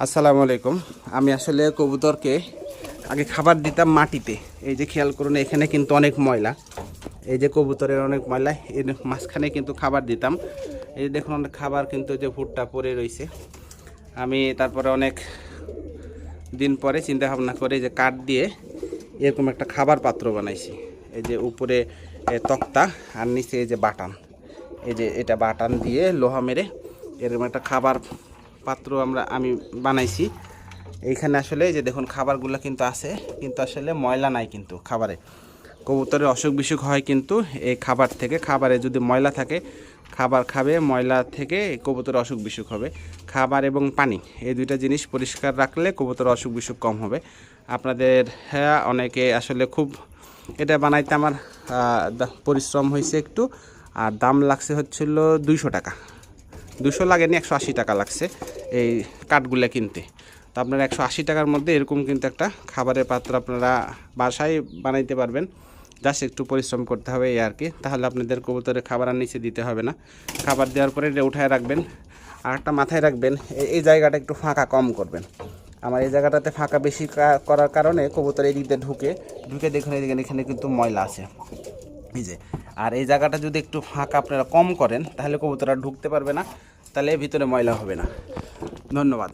আসসালামু আলাইকুম। আমি আসলে কবুতরকে আগে খাবার দিতাম মাটিতে। এই যে খেয়াল করুন, এখানে কিন্তু অনেক ময়লা। এই যে কবুতরের অনেক ময়লা, এর মাঝখানে কিন্তু খাবার দিতাম। এই যে দেখুন অনেক খাবার কিন্তু যে ভুট্টা পড়ে রয়েছে। আমি তারপরে অনেক দিন পরে চিন্তা ভাবনা করে যে কাঠ দিয়ে এরকম একটা খাবার পাত্র বানাইছি। এই যে উপরে তক্তা আর নিচে এই যে বাটান, এই যে এটা বাটান দিয়ে লোহা মেরে এরকম একটা খাবার পাত্র আমি বানাইছি। এইখানে আসলে যে দেখুন খাবারগুলো কিন্তু আছে, কিন্তু আসলে ময়লা নাই কিন্তু খাবারে। কবুতরের অসুখ বিসুখ হয় কিন্তু এই খাবার থেকে। খাবারে যদি ময়লা থাকে, খাবার খাবে, ময়লা থেকে কবুতরের অসুখ বিসুখ হবে। খাবার এবং পানি এই দুইটা জিনিস পরিষ্কার রাখলে কবুতরের অসুখ বিসুখ কম হবে। আপনাদের হ্যাঁ অনেকে আসলে খুব এটা বানাইতে আমার পরিশ্রম হয়েছে একটু, আর দাম লাগছে হচ্ছিল 200 টাকা। 200 লাগেনি, 180 টাকা লাগছে এই কাঠগুলো কিনতে। তো আপনারা 180 টাকার মধ্যে এরকম কিন্তু একটা খাবারের পাত্র আপনারা বাসায় বানাইতে পারবেন। জাস্ট একটু পরিশ্রম করতে হবে এই আর কি। তাহলে আপনাদের কবুতরের খাবার আর নিচে দিতে হবে না। খাবার দেওয়ার পরে এটা উঠায় রাখবেন। আর একটা মাথায় রাখবেন, এই জায়গাটা একটু ফাঁকা কম করবেন। আমার এই জায়গাটাতে ফাঁকা বেশি করার কারণে কবুতর এই দিক দিয়ে ঢুকে দেখুন এখানে কিন্তু ময়লা আছে, এই যে। আর এই জায়গাটা যদি একটু ফাঁকা আপনারা কম করেন তাহলে কবুতর আর ঢুকতে পারবে না, তাহলে ভিতরে ময়লা হবে না। ধন্যবাদ।